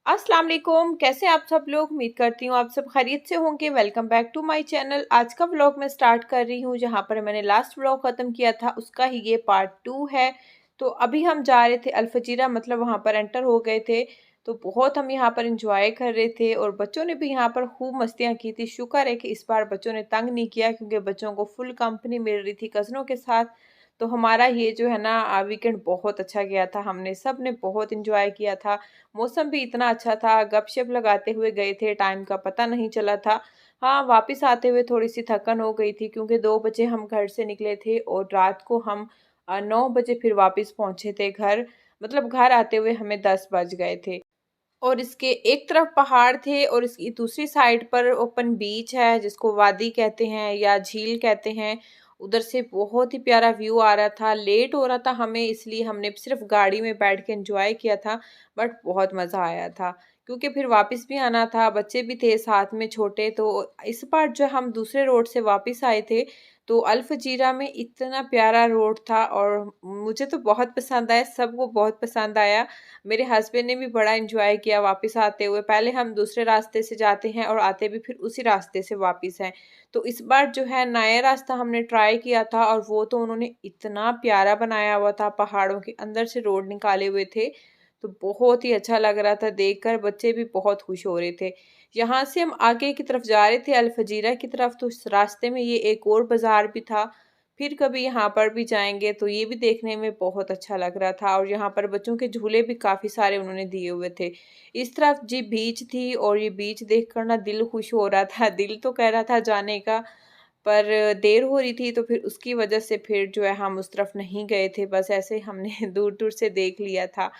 अस्सलाम वालेकुम, कैसे आप सब लोग। उम्मीद करती हूँ आप सब खैरियत से होंगे। Welcome back to my channel. आज का व्लॉग मैं स्टार्ट कर रही हूँ जहाँ पर मैंने लास्ट व्लॉग ख़त्म किया था, उसका ही ये पार्ट 2 है। तो अभी हम जा रहे थे अल-फजीरा, मतलब वहाँ पर एंटर हो गए थे। तो बहुत हम यहाँ पर इंजॉय कर रहे थे और बच्चों ने भी यहाँ पर खूब मस्तियाँ की थी। शुक्र है कि इस बार बच्चों ने तंग नहीं किया, क्योंकि बच्चों को फुल कंपनी मिल रही थी कज़नों के साथ। तो हमारा ये जो है ना वीकेंड बहुत अच्छा गया था। हमने सब ने बहुत इंजॉय किया था। मौसम भी इतना अच्छा था, गपशप लगाते हुए गए थे, टाइम का पता नहीं चला था। हाँ, वापस आते हुए थोड़ी-सी थकन हो गई थी, क्योंकि 2 बजे हम घर से निकले थे और रात को हम 9 बजे फिर वापस पहुँचे थे घर। मतलब घर आते हुए हमें 10 बज गए थे। और इसके एक तरफ पहाड़ थे और इसकी दूसरी साइड पर ओपन बीच है, जिसको वादी कहते हैं या झील कहते हैं। उधर से बहुत ही प्यारा व्यू आ रहा था। लेट हो रहा था हमें, इसलिए हमने सिर्फ गाड़ी में बैठ के एंजॉय किया था, बट बहुत मज़ा आया था। क्योंकि फिर वापस भी आना था, बच्चे भी थे साथ में छोटे। तो इस बार जो हम दूसरे रोड से वापस आए थे, तो अल फजीरा में इतना प्यारा रोड था और मुझे तो बहुत पसंद आया, सबको बहुत पसंद आया। मेरे हस्बैंड ने भी बड़ा एंजॉय किया वापस आते हुए। पहले हम दूसरे रास्ते से जाते हैं और आते भी फिर उसी रास्ते से वापस हैं। तो इस बार जो है नया रास्ता हमने ट्राई किया था और वो तो उन्होंने इतना प्यारा बनाया हुआ था, पहाड़ों के अंदर से रोड निकाले हुए थे। तो बहुत ही अच्छा लग रहा था देखकर, बच्चे भी बहुत खुश हो रहे थे। यहाँ से हम आगे की तरफ जा रहे थे अल फजीरा की तरफ, तो इस रास्ते में ये एक और बाजार भी था। फिर कभी यहाँ पर भी जाएँगे, तो ये भी देखने में बहुत अच्छा लग रहा था और यहाँ पर बच्चों के झूले भी काफ़ी सारे उन्होंने दिए हुए थे। इस तरफ जी बीच थी और ये बीच देखकर ना दिल खुश हो रहा था। दिल तो कह रहा था जाने का, पर देर हो रही थी, तो फिर उसकी वजह से फिर जो है हम उस तरफ नहीं गए थे। बस ऐसे ही हमने दूर-दूर से देख लिया था।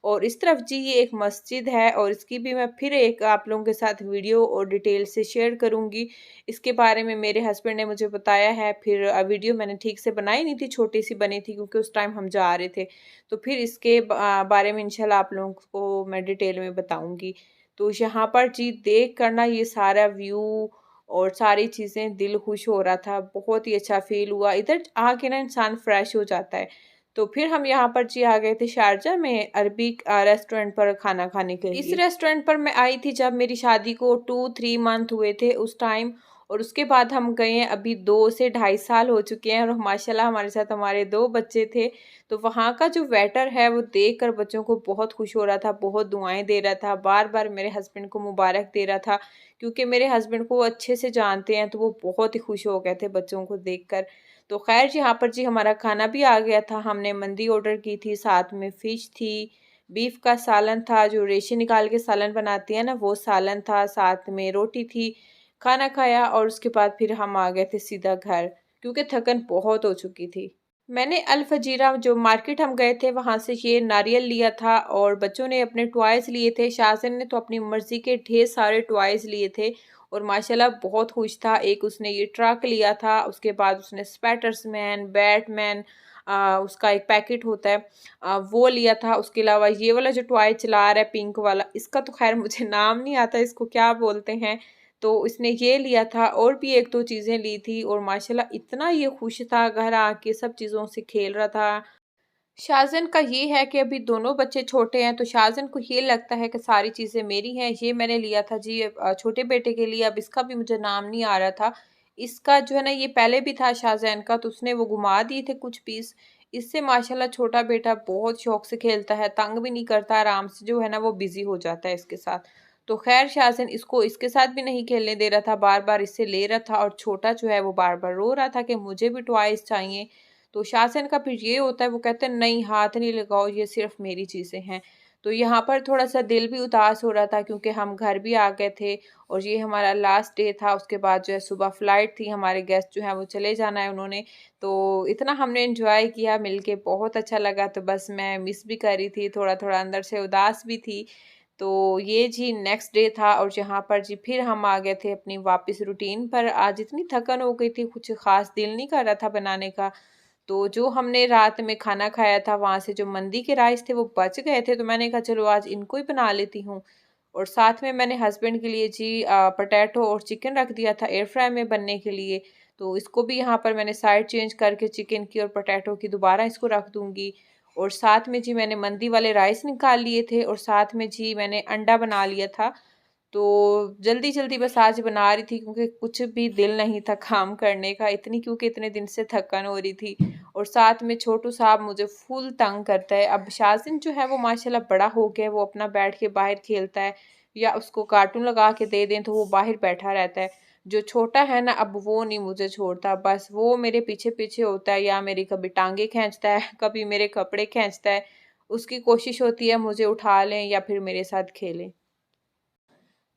और इस तरफ जी ये एक मस्जिद है और इसकी भी मैं फिर एक आप लोगों के साथ वीडियो और डिटेल से शेयर करूँगी। इसके बारे में मेरे हस्बैंड ने मुझे बताया है। फिर वीडियो मैंने ठीक से बनाई नहीं थी, छोटी-सी बनी थी क्योंकि उस टाइम हम जा रहे थे। तो फिर इसके बारे में इंशाल्लाह आप लोगों को मैं डिटेल में बताऊँगी। तो यहाँ पर जी देख कर ना ये सारा व्यू और सारी चीज़ें, दिल खुश हो रहा था, बहुत ही अच्छा फ़ील हुआ। इधर आके ना इंसान फ्रेश हो जाता है। तो फिर हम यहाँ पर जी आ गए थे शारजा में अरबिक रेस्टोरेंट पर खाना खाने के लिए। इस रेस्टोरेंट पर मैं आई थी जब मेरी शादी को 2-3 मंथ हुए थे उस टाइम, और उसके बाद हम गए हैं अभी 2 से ढाई साल हो चुके हैं और माशाल्लाह हमारे साथ हमारे 2 बच्चे थे। तो वहाँ का जो वेटर है वो देखकर बच्चों को बहुत खुश हो रहा था, बहुत दुआएँ दे रहा था, बार-बार मेरे हस्बैंड को मुबारक दे रहा था, क्योंकि मेरे हस्बैंड को वो अच्छे से जानते हैं, तो वो बहुत ही खुश हो गए थे बच्चों को देखकर। तो ख़ैर यहाँ पर जी हमारा खाना भी आ गया था। हमने मंदी ऑर्डर की थी, साथ में फ़िश थी, बीफ का सालन था, जो रेशे निकाल के सालन बनाती है ना, वो सालन था, साथ में रोटी थी। खाना खाया और उसके बाद फिर हम आ गए थे सीधा घर, क्योंकि थकन बहुत हो चुकी थी। मैंने अल फजीरा जो मार्केट हम गए थे वहाँ से ये नारियल लिया था और बच्चों ने अपने टॉयज़ लिए थे। शाज़न ने तो अपनी मर्ज़ी के ढेर सारे टॉयज़ लिए थे और माशाल्लाह बहुत खुश था। एक उसने ये ट्रक लिया था, उसके बाद उसने स्पाइडरमैन, बैटमैन उसका एक पैकेट होता है वो लिया था। उसके अलावा ये वाला जो टॉय चला रहा है पिंक वाला, इसका तो ख़ैर मुझे नाम नहीं आता, इसको क्या बोलते हैं। तो इसने ये लिया था और भी 1-2 चीज़ें ली थी और माशाल्लाह इतना ये खुश था, घर आके सब चीज़ों से खेल रहा था। शाज़न का ये है कि अभी दोनों बच्चे छोटे हैं, तो शाज़न को ये लगता है कि सारी चीज़ें मेरी हैं। ये मैंने लिया था जी छोटे बेटे के लिए, अब इसका भी मुझे नाम नहीं आ रहा था। इसका जो है ना ये पहले भी था शाज़ैन का, तो उसने वो घुमा दिए थे कुछ पीस। इससे माशाल्लाह छोटा बेटा बहुत शौक से खेलता है, तंग भी नहीं करता, आराम से जो है ना वो बिज़ी हो जाता है इसके साथ। तो ख़ैर शाज़न इसको इसके साथ भी नहीं खेलने दे रहा था, बार-बार इससे ले रहा था और छोटा जो है वो बार-बार रो रहा था कि मुझे भी टॉयज़ चाहिए। तो शासन का फिर ये होता है, वो कहते हैं नहीं हाथ नहीं लगाओ, ये सिर्फ मेरी चीज़ें हैं। तो यहाँ पर थोड़ा-सा दिल भी उदास हो रहा था, क्योंकि हम घर भी आ गए थे और ये हमारा लास्ट डे था। उसके बाद जो है सुबह फ्लाइट थी, हमारे गेस्ट जो हैं वो चले जाना है उन्होंने। तो इतना हमने एन्जॉय किया मिलके, बहुत अच्छा लगा। तो बस मैं मिस भी कर रही थी, थोड़ा-थोड़ा अंदर से उदास भी थी। तो ये जी नेक्स्ट डे था और यहाँ पर जी फिर हम आ गए थे अपनी वापस रूटीन पर। आज इतनी थकन हो गई थी, कुछ ख़ास दिल नहीं कर रहा था बनाने का। तो जो हमने रात में खाना खाया था वहाँ से जो मंदी के राइस थे वो बच गए थे, तो मैंने कहा चलो आज इनको ही बना लेती हूँ। और साथ में मैंने हस्बैंड के लिए जी पोटैटो और चिकन रख दिया था एयर फ्राई में बनने के लिए। तो इसको भी यहाँ पर मैंने साइड चेंज करके चिकन की और पोटैटो की दोबारा इसको रख दूँगी। और साथ में जी मैंने मंदी वाले राइस निकाल लिए थे और साथ में जी मैंने अंडा बना लिया था। तो जल्दी-जल्दी बस आज बना रही थी क्योंकि कुछ भी दिल नहीं था काम करने का, इतनी क्योंकि इतने दिन से थकन हो रही थी। और साथ में छोटू साहब मुझे फुल तंग करता है। अब शाज़िन जो है वो माशाल्लाह बड़ा हो गया है, वो अपना बैठ के बाहर खेलता है या उसको कार्टून लगा के दे दें तो वो बाहर बैठा रहता है। जो छोटा है ना अब वो नहीं मुझे छोड़ता, बस वो मेरे पीछे-पीछे होता है या मेरी कभी टाँगें खींचता है, कभी मेरे कपड़े खींचता है। उसकी कोशिश होती है मुझे उठा लें या फिर मेरे साथ खेलें।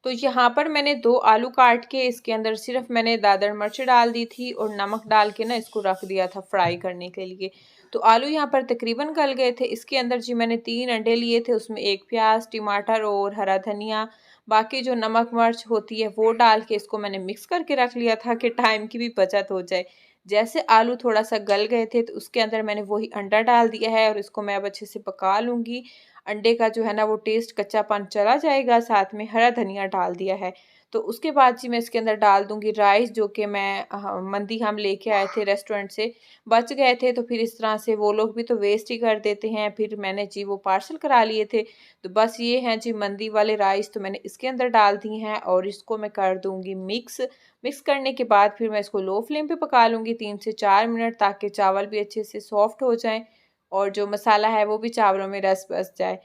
तो यहाँ पर मैंने 2 आलू काट के इसके अंदर सिर्फ़ मैंने दादर मिर्च डाल दी थी और नमक डाल के ना इसको रख दिया था फ्राई करने के लिए। तो आलू यहाँ पर तकरीबन गल गए थे। इसके अंदर जी मैंने 3 अंडे लिए थे, उसमें 1 प्याज़, टमाटर और हरा धनिया, बाकी जो नमक मिर्च होती है वो डाल के इसको मैंने मिक्स करके रख लिया था कि टाइम की भी बचत हो जाए। जैसे आलू थोड़ा-सा गल गए थे तो उसके अंदर मैंने वही अंडा डाल दिया है और इसको मैं अब अच्छे से पका लूँगी। अंडे का जो है ना वो टेस्ट कच्चापन चला जाएगा, साथ में हरा धनिया डाल दिया है। तो उसके बाद जी मैं इसके अंदर डाल दूँगी राइस जो कि मैं मंदी हम लेके आए थे रेस्टोरेंट से, बच गए थे तो फिर इस तरह से वो लोग भी तो वेस्ट ही कर देते हैं, फिर मैंने जी वो पार्सल करा लिए थे। तो बस ये हैं जी मंदी वाले राइस तो मैंने इसके अंदर डाल दिए हैं और इसको मैं कर दूँगी मिक्स। मिक्स करने के बाद फिर मैं इसको लो फ्लेम पे पका लूँगी 3 से 4 मिनट ताकि चावल भी अच्छे से सॉफ्ट हो जाएँ और जो मसाला है वो भी चावलों में रस बस जाए।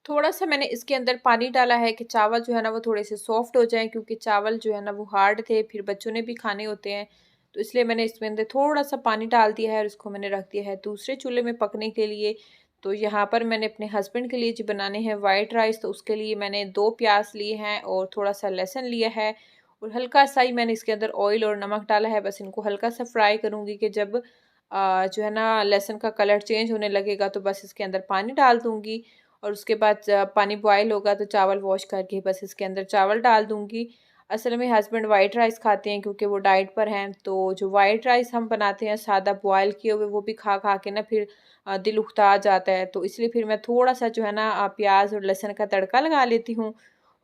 थोड़ा-सा मैंने इसके अंदर पानी डाला है कि चावल जो है ना वो थोड़े से सॉफ्ट हो जाएँ क्योंकि चावल जो है ना वो हार्ड थे, फिर बच्चों ने भी खाने होते हैं। तो इसलिए मैंने इसमें अंदर थोड़ा-सा पानी डाल दिया है और इसको मैंने रख दिया है दूसरे चूल्हे में पकने के लिए। तो यहाँ पर मैंने अपने हस्बैंड के लिए जो बनाने हैं व्हाइट राइस तो उसके लिए मैंने 2 प्याज़ लिए हैं और थोड़ा-सा लहसुन लिया है और हल्का-सा ही मैंने इसके अंदर ऑयल और नमक डाला है। बस इनको हल्का-सा फ्राई करूँगी कि जब जो है ना लहसुन का कलर चेंज होने लगेगा तो बस इसके अंदर पानी डाल दूँगी और उसके बाद पानी बॉयल होगा तो चावल वॉश करके बस इसके अंदर चावल डाल दूँगी। असल में हस्बैंड वाइट राइस खाते हैं क्योंकि वो डाइट पर हैं, तो जो वाइट राइस हम बनाते हैं सादा बॉयल किए हुए वो भी खा-खा के ना फिर दिल उकता जाता है। तो इसलिए फिर मैं थोड़ा-सा जो है ना प्याज़ और लहसुन का तड़का लगा लेती हूँ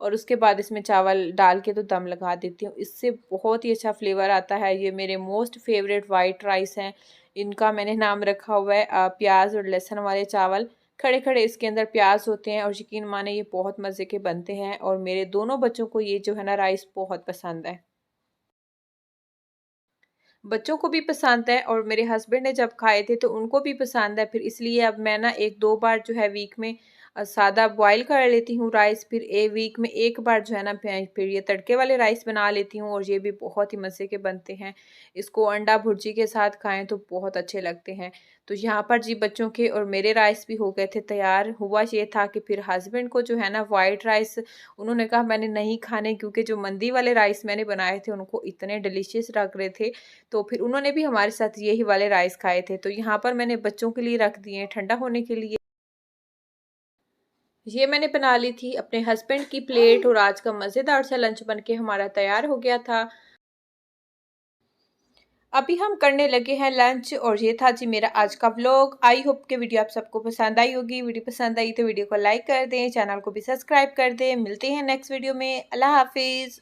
और उसके बाद इसमें चावल डाल के तो दम लगा देती हूँ। इससे बहुत ही अच्छा फ्लेवर आता है। ये मेरे मोस्ट फेवरेट वाइट राइस हैं। इनका मैंने नाम रखा हुआ है प्याज़ और लहसुन वाले चावल। खड़े-खड़े इसके अंदर प्याज़ होते हैं और यकीन माने ये बहुत मज़े के बनते हैं और मेरे दोनों बच्चों को ये जो है ना राइस बहुत पसंद है। बच्चों को भी पसंद है और मेरे हस्बैंड ने जब खाए थे तो उनको भी पसंद है। फिर इसलिए अब मैं ना 1-2 बार जो है वीक में सादा बॉयल कर लेती हूँ राइस, फिर वीक में 1 बार जो है ना फिर ये तड़के वाले राइस बना लेती हूँ और ये भी बहुत ही मज़े के बनते हैं। इसको अंडा भुर्जी के साथ खाएँ तो बहुत अच्छे लगते हैं। तो यहाँ पर जी बच्चों के और मेरे राइस भी हो गए थे तैयार। हुआ ये था कि फिर हस्बैंड को जो है ना व्हाइट राइस उन्होंने कहा मैंने नहीं खाने क्योंकि जो मंदी वाले राइस मैंने बनाए थे उनको इतने डिलीशियस लग रहे थे। तो फिर उन्होंने भी हमारे साथ यही वाले राइस खाए थे। तो यहाँ पर मैंने बच्चों के लिए रख दिए हैं ठंडा होने के लिए। ये मैंने बना ली थी अपने हस्बैंड की प्लेट और आज का मज़ेदार सा लंच बन के हमारा तैयार हो गया था। अभी हम करने लगे हैं लंच और ये था जी मेरा आज का व्लॉग। आई होप कि वीडियो आप सबको पसंद आई होगी। वीडियो पसंद आई तो वीडियो को लाइक कर दें, चैनल को भी सब्सक्राइब कर दें। मिलते हैं नेक्स्ट वीडियो में। अल्लाह हाफ़िज़।